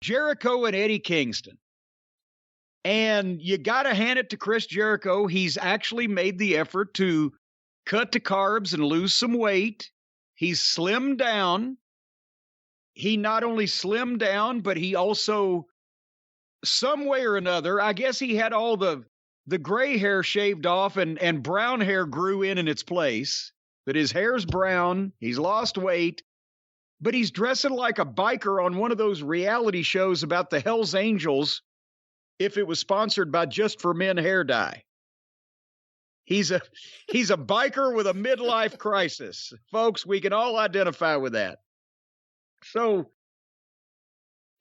Jericho and Eddie Kingston. And you got to hand it to Chris Jericho. He's actually made the effort to cut to carbs and lose some weight. He's slimmed down. He not only slimmed down, but he also, some way or another, I guess he had all the gray hair shaved off and brown hair grew in its place. But his hair's brown. He's lost weight. But he's dressing like a biker on one of those reality shows about the Hells Angels, if it was sponsored by Just for Men hair dye. He's a biker with a midlife crisis. Folks, we can all identify with that. So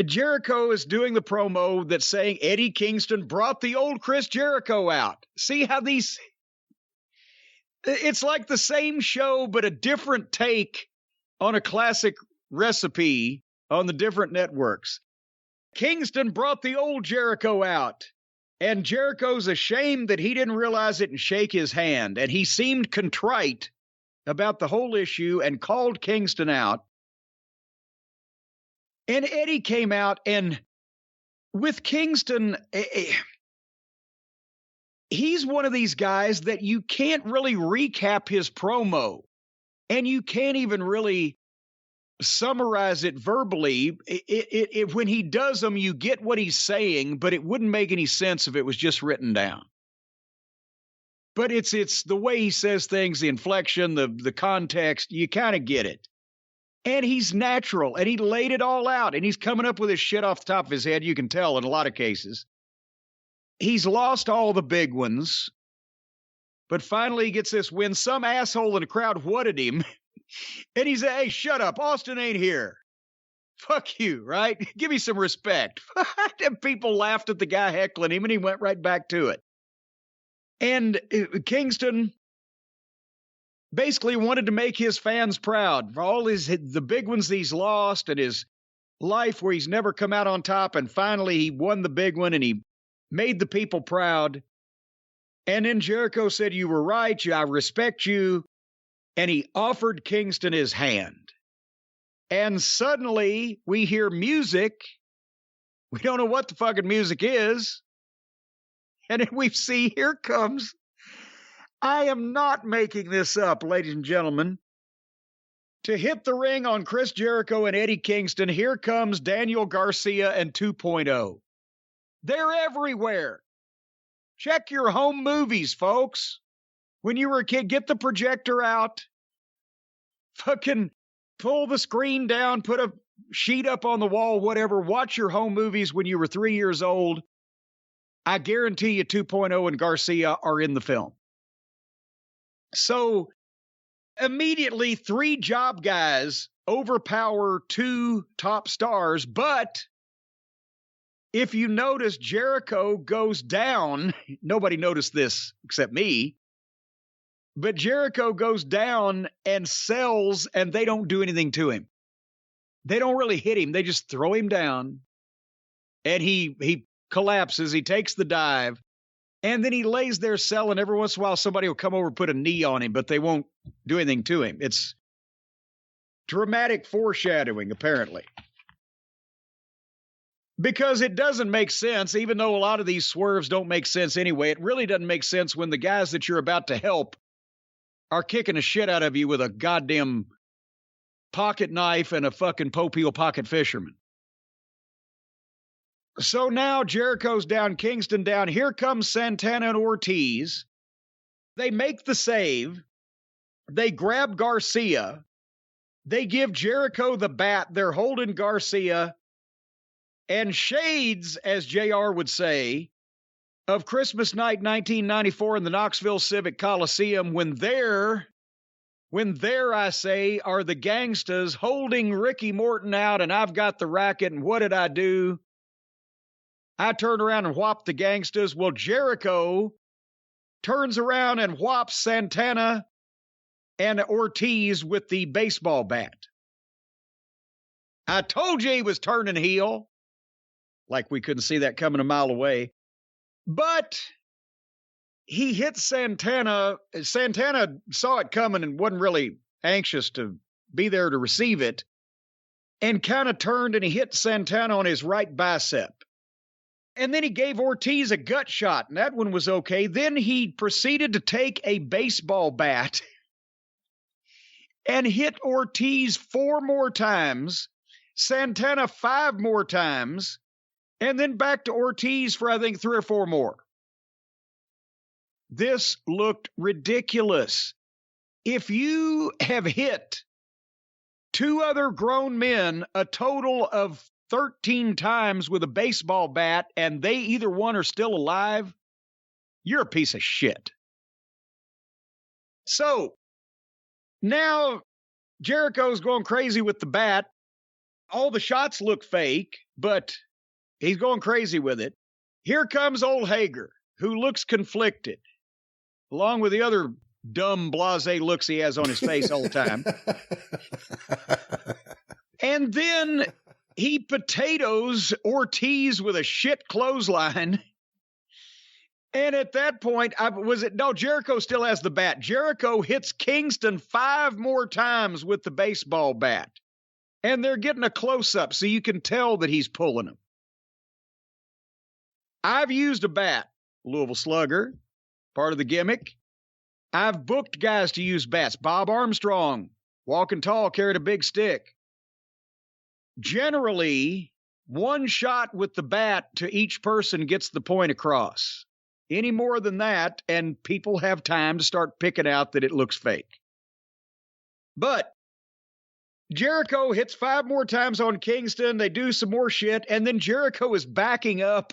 Jericho is doing the promo that's saying Eddie Kingston brought the old Chris Jericho out. See how these, it's like the same show, but a different take on a classic recipe on the different networks. Kingston brought the old Jericho out, and Jericho's ashamed that he didn't realize it and shake his hand, and he seemed contrite about the whole issue and called Kingston out. And Eddie came out, and with Kingston, he's one of these guys that you can't really recap his promo, and you can't even really summarize it verbally. When he does them, you get what he's saying, but it wouldn't make any sense if it was just written down. But it's the way he says things, the inflection, the context, you kind of get it. And he's natural, and he laid it all out, and he's coming up with his shit off the top of his head, you can tell in a lot of cases. He's lost all the big ones, but finally he gets this win. Some asshole in the crowd whatted him. And he said, hey, shut up. Austin ain't here. Fuck you, right? Give me some respect. And people laughed at the guy heckling him, and he went right back to it. And Kingston basically wanted to make his fans proud for all the big ones he's lost and his life where he's never come out on top. And finally, he won the big one, and he made the people proud. And then Jericho said, you were right. I respect you. And he offered Kingston his hand. And suddenly we hear music. We don't know what the fucking music is. And then we see, here comes, I am not making this up, ladies and gentlemen. To hit the ring on Chris Jericho and Eddie Kingston, here comes Daniel Garcia and 2.0. They're everywhere. Check your home movies, folks. When you were a kid, get the projector out, fucking pull the screen down, put a sheet up on the wall, whatever. Watch your home movies when you were 3 years old. I guarantee you 2.0 and Garcia are in the film. So immediately 3 job guys overpower 2 top stars. But if you notice, Jericho goes down. Nobody noticed this except me. But Jericho goes down and sells, and they don't do anything to him. They don't really hit him. They just throw him down, and he collapses. He takes the dive, and then he lays there selling. Every once in a while, somebody will come over and put a knee on him, but they won't do anything to him. It's dramatic foreshadowing, apparently. Because it doesn't make sense, even though a lot of these swerves don't make sense anyway. It really doesn't make sense when the guys that you're about to help are kicking the shit out of you with a goddamn pocket knife and a fucking Popeel pocket fisherman. So now Jericho's down, Kingston down. Here comes Santana and Ortiz. They make the save. They grab Garcia. They give Jericho the bat. They're holding Garcia. And shades, as JR would say, of Christmas night 1994 in the Knoxville Civic Coliseum, when there, I say, are the gangstas holding Ricky Morton out, and I've got the racket, and what did I do? I turned around and whopped the gangstas. Well, Jericho turns around and whops Santana and Ortiz with the baseball bat. I told you he was turning heel. Like we couldn't see that coming a mile away. But he hit Santana. Santana saw it coming and wasn't really anxious to be there to receive it. and kind of turned and he hit Santana on his right bicep. And then he gave Ortiz a gut shot, and that one was okay. Then he proceeded to take a baseball bat and hit Ortiz 4 more times, Santana 5 more times, and then back to Ortiz for, I think, 3 or 4 more. This looked ridiculous. If you have hit 2 other grown men a total of 13 times with a baseball bat and they either one are still alive, you're a piece of shit. So now Jericho's going crazy with the bat. All the shots look fake, but he's going crazy with it. Here comes old Hager, who looks conflicted, along with the other dumb blasé looks he has on his face all the time. And then he potatoes Ortiz with a shit clothesline. And at that point, Jericho still has the bat. Jericho hits Kingston 5 more times with the baseball bat. And they're getting a close-up so you can tell that he's pulling them. I've used a bat, Louisville Slugger, part of the gimmick. I've booked guys to use bats. Bob Armstrong, walking tall, carried a big stick. Generally, 1 shot with the bat to each person gets the point across. Any more than that, and people have time to start picking out that it looks fake. But Jericho hits 5 more times on Kingston. They do some more shit, and then Jericho is backing up,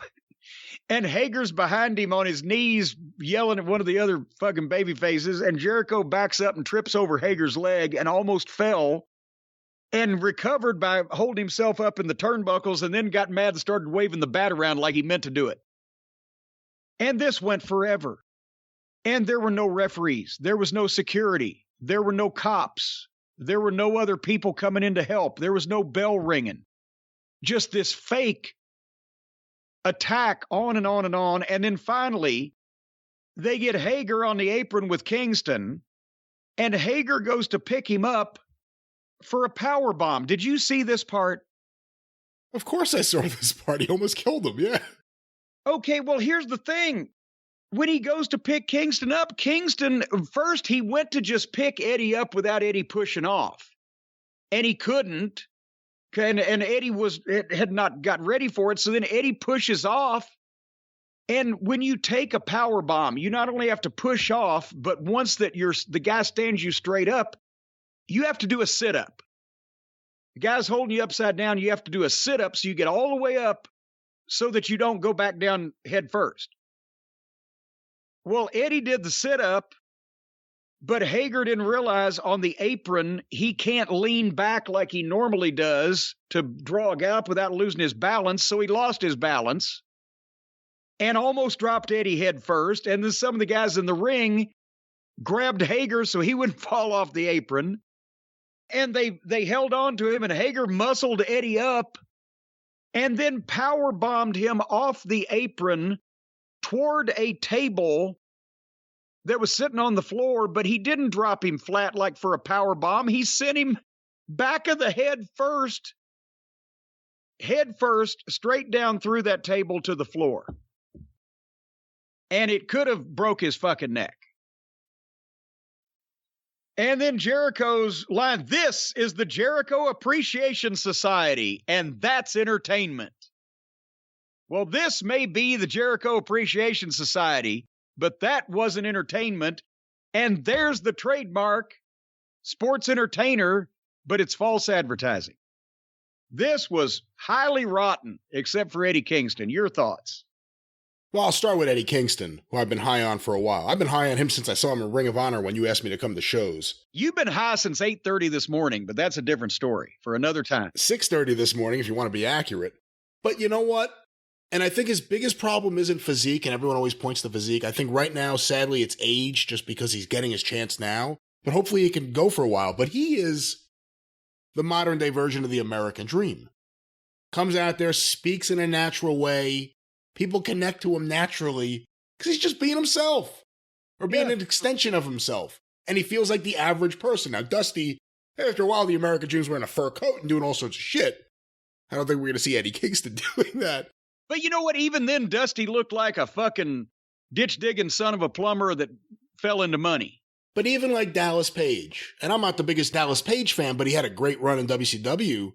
and Hager's behind him on his knees yelling at one of the other fucking baby faces, and Jericho backs up and trips over Hager's leg and almost fell and recovered by holding himself up in the turnbuckles and then got mad and started waving the bat around like he meant to do it. And this went forever. And there were no referees. There was no security. There were no cops. There were no other people coming in to help. There was no bell ringing. Just this fake attack on and on and on. And then finally, they get Hager on the apron with Kingston, and Hager goes to pick him up for a power bomb. Did you see this part? Of course I saw this part. He almost killed him, yeah. Okay, well, here's the thing. When he goes to pick Kingston up, Kingston, first he went to just pick Eddie up without Eddie pushing off. And he couldn't. And Eddie had not got ready for it. So then Eddie pushes off. And when you take a power bomb, you not only have to push off, but once that the guy stands you straight up, you have to do a sit-up. The guy's holding you upside down. You have to do a sit-up so you get all the way up so that you don't go back down head first. Well, Eddie did the sit-up, but Hager didn't realize on the apron he can't lean back like he normally does to draw a gallop without losing his balance, so he lost his balance and almost dropped Eddie head first. And then some of the guys in the ring grabbed Hager so he wouldn't fall off the apron. And they held on to him, and Hager muscled Eddie up and then power bombed him off the apron toward a table that was sitting on the floor, but he didn't drop him flat like for a power bomb. He sent him back of the head first, straight down through that table to the floor. And it could have broke his fucking neck. And then Jericho's line, "This is the Jericho Appreciation Society, and that's entertainment." Well, this may be the Jericho Appreciation Society, but that wasn't entertainment. And there's the trademark, sports entertainer, but it's false advertising. This was highly rotten, except for Eddie Kingston. Your thoughts? Well, I'll start with Eddie Kingston, who I've been high on for a while. I've been high on him since I saw him in Ring of Honor when you asked me to come to shows. You've been high since 8:30 this morning, but that's a different story for another time. 6:30 this morning, if you want to be accurate. But you know what? And I think his biggest problem isn't physique, and everyone always points to physique. I think right now, sadly, it's age, just because he's getting his chance now. But hopefully he can go for a while. But he is the modern-day version of the American dream. Comes out there, speaks in a natural way. People connect to him naturally because he's just being himself or being an extension of himself. And he feels like the average person. Now, Dusty After a while, the American Dream's wearing a fur coat and doing all sorts of shit. I don't think we're going to see Eddie Kingston doing that. But you know what? Even then, Dusty looked like a fucking ditch-digging son of a plumber that fell into money. But even like Dallas Page, and I'm not the biggest Dallas Page fan, but he had a great run in WCW,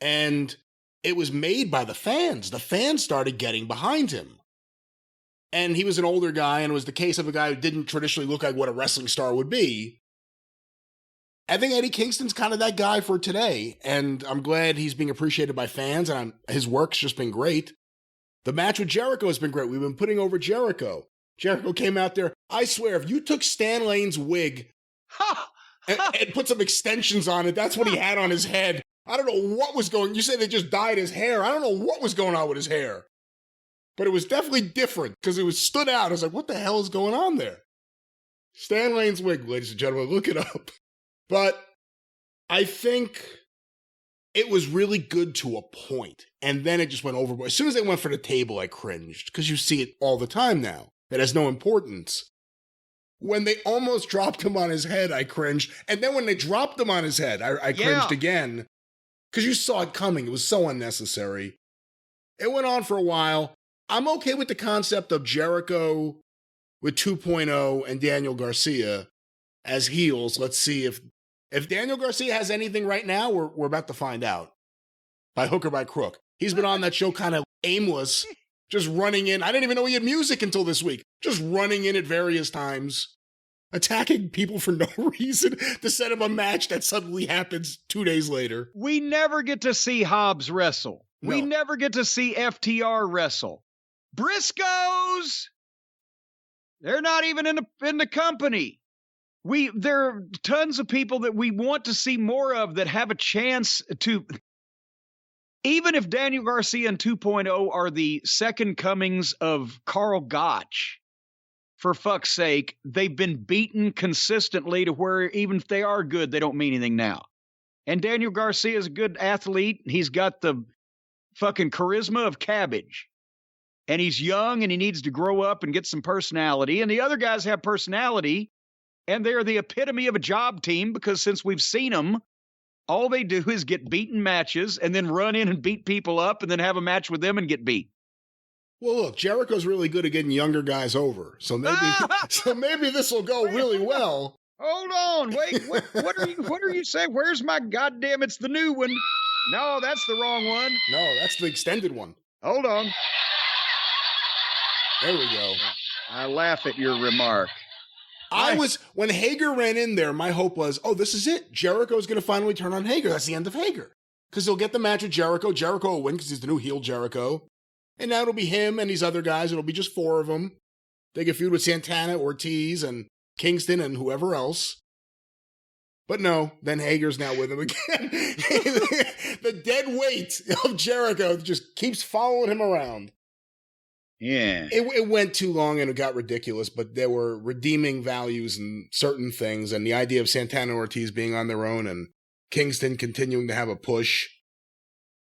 and it was made by the fans. The fans started getting behind him. And he was an older guy, and it was the case of a guy who didn't traditionally look like what a wrestling star would be. I think Eddie Kingston's kind of that guy for today, and I'm glad he's being appreciated by fans, and his work's just been great. The match with Jericho has been great. We've been putting over Jericho. Jericho came out there. I swear, if you took Stan Lane's wig and put some extensions on it, that's what he had on his head. I don't know what was going on. You said they just dyed his hair. I don't know what was going on with his hair. But it was definitely different because it was stood out. I was like, what the hell is going on there? Stan Lane's wig, ladies and gentlemen, look it up. But I think it was really good to a point, and then it just went overboard. As soon as they went for the table, I cringed, because you see it all the time now. It has no importance. When they almost dropped him on his head, I cringed. And then when they dropped him on his head, I cringed again, because you saw it coming. It was so unnecessary. It went on for a while. I'm okay with the concept of Jericho with 2.0 and Daniel Garcia as heels. Let's see if Daniel Garcia has anything right now. We're about to find out, by hook or by crook. He's been on that show kind of aimless, just running in. I didn't even know he had music until this week. Just running in at various times, attacking people for no reason to set up a match that suddenly happens 2 days later. We never get to see Hobbs wrestle. No. We never get to see FTR wrestle. Briscoes, they're not even in the company. There are tons of people that we want to see more of that have a chance to. Even if Daniel Garcia and 2.0 are the second comings of Carl Gotch, for fuck's sake, they've been beaten consistently to where even if they are good, they don't mean anything now. And Daniel Garcia is a good athlete. He's got the fucking charisma of cabbage. And he's young and he needs to grow up and get some personality. And the other guys have personality. And they're the epitome of a job team, because since we've seen them, all they do is get beaten matches and then run in and beat people up and then have a match with them and get beat. Well, look, Jericho's really good at getting younger guys over. So maybe this will go really well. Hold on. Wait, what are you saying? Where's my goddamn, it's the new one. No, that's the wrong one. No, that's the extended one. Hold on. There we go. I laugh at your remark. When Hager ran in there, my hope was, oh, this is it. Jericho's going to finally turn on Hager. That's the end of Hager. Because he'll get the match with Jericho. Jericho will win because he's the new heel Jericho. And now it'll be him and these other guys. It'll be just 4 of them. They can feud with Santana, Ortiz, and Kingston, and whoever else. But no, then Hager's now with him again. The dead weight of Jericho just keeps following him around. Yeah. It went too long and it got ridiculous, but there were redeeming values in certain things, and the idea of Santana and Ortiz being on their own and Kingston continuing to have a push.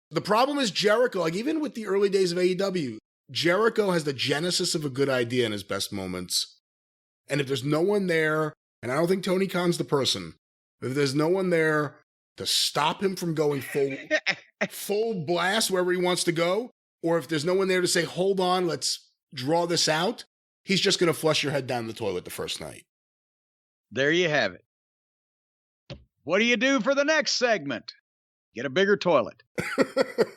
The problem is Jericho, like even with the early days of AEW, Jericho has the genesis of a good idea in his best moments. And if there's no one there, and I don't think Tony Khan's the person, if there's no one there to stop him from going full blast wherever he wants to go, or if there's no one there to say, hold on, let's draw this out, he's just going to flush your head down the toilet the first night. There you have it. What do you do for the next segment? Get a bigger toilet.